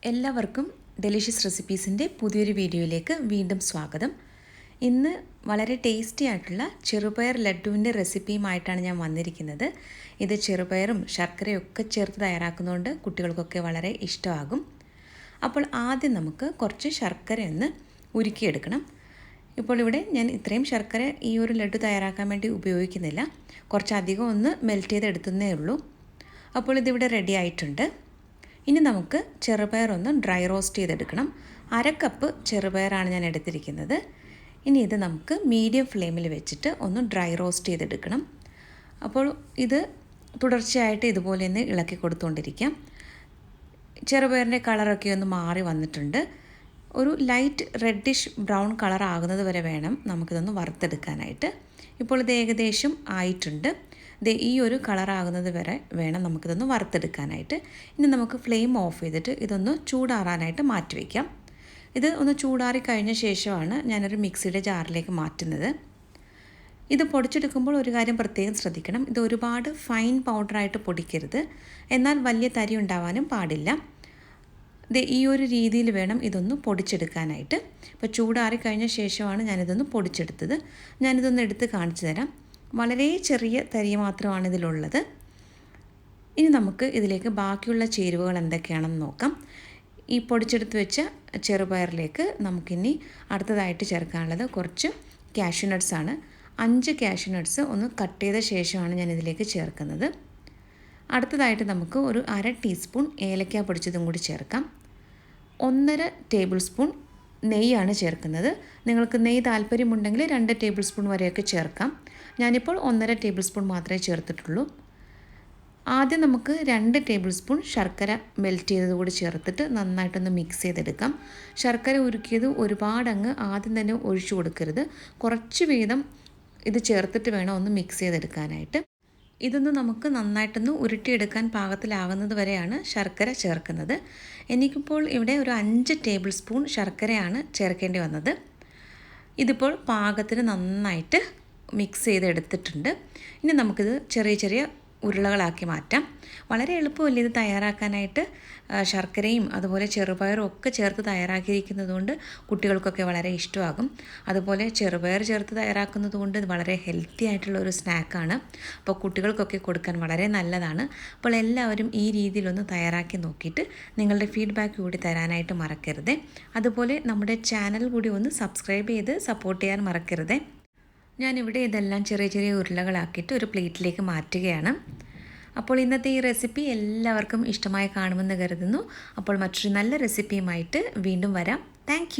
എല്ലാവർക്കും ഡെലിഷ്യസ് റെസിപ്പീസിൻ്റെ പുതിയൊരു വീഡിയോയിലേക്ക് വീണ്ടും സ്വാഗതം. ഇന്ന് വളരെ ടേസ്റ്റി ആയിട്ടുള്ള ചെറുപയർ ലഡുവിൻ്റെ റെസിപ്പിയുമായിട്ടാണ് ഞാൻ വന്നിരിക്കുന്നത്. ഇത് ചെറുപയറും ശർക്കരയും ഒക്കെ ചേർത്ത് തയ്യാറാക്കുന്നതുകൊണ്ട് കുട്ടികൾക്കൊക്കെ വളരെ ഇഷ്ടമാകും. അപ്പോൾ ആദ്യം നമുക്ക് കുറച്ച് ശർക്കര ഒന്ന് ഉരുക്കിയെടുക്കണം. ഇപ്പോൾ ഇവിടെ ഞാൻ ഇത്രയും ശർക്കര ഈ ഒരു ലഡു തയ്യാറാക്കാൻ വേണ്ടി ഉപയോഗിക്കുന്നില്ല. കുറച്ചധികം ഒന്ന് മെൽറ്റ് ചെയ്തെടുത്തതേ ഉള്ളൂ. അപ്പോൾ ഇതിവിടെ റെഡി ആയിട്ടുണ്ട്. ഇനി നമുക്ക് ചെറുപയർ ഒന്ന് ഡ്രൈ റോസ്റ്റ് ചെയ്തെടുക്കണം. 1/2 കപ്പ് ചെറുപയറാണ് ഞാൻ എടുത്തിരിക്കുന്നത്. ഇനി ഇത് നമുക്ക് മീഡിയം ഫ്ലെയിമിൽ വെച്ചിട്ട് ഒന്ന് ഡ്രൈ റോസ്റ്റ് ചെയ്തെടുക്കണം. അപ്പോൾ ഇത് തുടർച്ചയായിട്ട് ഇതുപോലെ ഒന്ന് ഇളക്കി കൊടുത്തുകൊണ്ടിരിക്കാം. ചെറുപയറിൻ്റെ കളറൊക്കെ ഒന്ന് മാറി വന്നിട്ടുണ്ട്. ഒരു ലൈറ്റ് റെഡിഷ് ബ്രൗൺ കളർ ആകുന്നത് വരെ വേണം നമുക്കിതൊന്ന് വറുത്തെടുക്കാനായിട്ട്. ഇപ്പോൾ ഇത് ഏകദേശം ആയിട്ടുണ്ട്. ഈ ഒരു കളറാകുന്നത് വരെ വേണം നമുക്കിതൊന്ന് വറുത്തെടുക്കാനായിട്ട്. ഇനി നമുക്ക് ഫ്ലെയിം ഓഫ് ചെയ്തിട്ട് ഇതൊന്ന് ചൂടാറാനായിട്ട് മാറ്റി വയ്ക്കാം. ഇത് ഒന്ന് ചൂടാറി കഴിഞ്ഞ ശേഷമാണ് ഞാനൊരു മിക്സിയുടെ ജാറിലേക്ക് മാറ്റുന്നത്. ഇത് പൊടിച്ചെടുക്കുമ്പോൾ ഒരു കാര്യം പ്രത്യേകം ശ്രദ്ധിക്കണം. ഇത് ഒരുപാട് ഫൈൻ പൗഡറായിട്ട് പൊടിക്കരുത്, എന്നാൽ വലിയ തരി ഉണ്ടാവാനും പാടില്ല. ഈ ഒരു രീതിയിൽ വേണം ഇതൊന്ന് പൊടിച്ചെടുക്കാനായിട്ട്. ഇപ്പോൾ ചൂടാറി കഴിഞ്ഞ ശേഷമാണ് ഞാനിതൊന്ന് പൊടിച്ചെടുത്തത്. ഞാനിതൊന്ന് എടുത്ത് കാണിച്ചു തരാം. വളരെ ചെറിയ തരി മാത്രമാണ് ഇതിലുള്ളത്. ഇനി നമുക്ക് ഇതിലേക്ക് ബാക്കിയുള്ള ചേരുവകൾ എന്തൊക്കെയാണെന്ന് നോക്കാം. ഈ പൊടിച്ചെടുത്ത് വെച്ച ചെറുപയറിലേക്ക് നമുക്കിനി അടുത്തതായിട്ട് ചേർക്കാനുള്ളത് കുറച്ച് കാഷ്യൂ നട്ട്സാണ്. 5 കാഷ്യൂ നട്ട്സ് ഒന്ന് കട്ട് ചെയ്ത ശേഷമാണ് ഞാൻ ഇതിലേക്ക് ചേർക്കുന്നത്. അടുത്തതായിട്ട് നമുക്ക് ഒരു 1/2 ടീസ്പൂൺ ഏലക്ക പൊടിച്ചതും കൂടി ചേർക്കാം. 1.5 ടേബിൾ സ്പൂൺ നെയ്യാണ് ചേർക്കുന്നത്. നിങ്ങൾക്ക് നെയ്യ് താല്പര്യമുണ്ടെങ്കിൽ 2 ടേബിൾ സ്പൂൺ വരെയൊക്കെ ചേർക്കാം. ഞാനിപ്പോൾ 1.5 ടേബിൾ സ്പൂൺ മാത്രമേ ചേർത്തിട്ടുള്ളൂ. ആദ്യം നമുക്ക് 2 ടേബിൾ സ്പൂൺ ശർക്കര മെൽറ്റ് ചെയ്തത് കൂടി ചേർത്തിട്ട് നന്നായിട്ടൊന്ന് മിക്സ് ചെയ്തെടുക്കാം. ശർക്കര ഉരുക്കിയത് ഒരുപാടങ്ങ് ആദ്യം തന്നെ ഒഴിച്ചു കൊടുക്കരുത്. കുറച്ച് വീതം ഇത് ചേർത്തിട്ട് വേണം ഒന്ന് മിക്സ് ചെയ്തെടുക്കാനായിട്ട്. ഇതൊന്ന് നമുക്ക് നന്നായിട്ടൊന്ന് ഉരുട്ടിയെടുക്കാൻ പാകത്തിലാകുന്നത് വരെയാണ് ശർക്കര ചേർക്കുന്നത്. എനിക്കിപ്പോൾ ഇവിടെ ഒരു 5 ടേബിൾ സ്പൂൺ ശർക്കരയാണ് ചേർക്കേണ്ടി വന്നത്. ഇതിപ്പോൾ പാകത്തിന് നന്നായിട്ട് മിക്സ് ചെയ്തെടുത്തിട്ടുണ്ട്. ഇനി നമുക്കിത് ചെറിയ ചെറിയ ഉരുളകളാക്കി മാറ്റാം. വളരെ എളുപ്പമല്ലേ ഇത് തയ്യാറാക്കാനായിട്ട്. ശർക്കരയും അതുപോലെ ചെറുപയറും ഒക്കെ ചേർത്ത് തയ്യാറാക്കിയിരിക്കുന്നത് കൊണ്ട് കുട്ടികൾക്കൊക്കെ വളരെ ഇഷ്ടമാകും. അതുപോലെ ചെറുപയർ ചേർത്ത് തയ്യാറാക്കുന്നത് കൊണ്ട് ഇത് വളരെ ഹെൽത്തി ആയിട്ടുള്ള ഒരു സ്നാക്കാണ്. അപ്പോൾ കുട്ടികൾക്കൊക്കെ കൊടുക്കാൻ വളരെ നല്ലതാണ്. അപ്പോൾ എല്ലാവരും ഈ രീതിയിലൊന്ന് തയ്യാറാക്കി നോക്കിയിട്ട് നിങ്ങളുടെ ഫീഡ്ബാക്ക് കൂടി തരാനായിട്ട് മറക്കരുത്. അതുപോലെ നമ്മുടെ ചാനൽ കൂടി ഒന്ന് സബ്സ്ക്രൈബ് ചെയ്ത് സപ്പോർട്ട് ചെയ്യാൻ മറക്കരുത്. ഞാനിവിടെ ഇതെല്ലാം ചെറിയ ചെറിയ ഉരുളകളാക്കിയിട്ട് ഒരു പ്ലേറ്റിലേക്ക് മാറ്റുകയാണ്. അപ്പോൾ ഇന്നത്തെ ഈ റെസിപ്പി എല്ലാവർക്കും ഇഷ്ടമായി കാണുമെന്ന് കരുതുന്നു. അപ്പോൾ മറ്റൊരു നല്ല റെസിപ്പിയുമായിട്ട് വീണ്ടും വരാം. താങ്ക്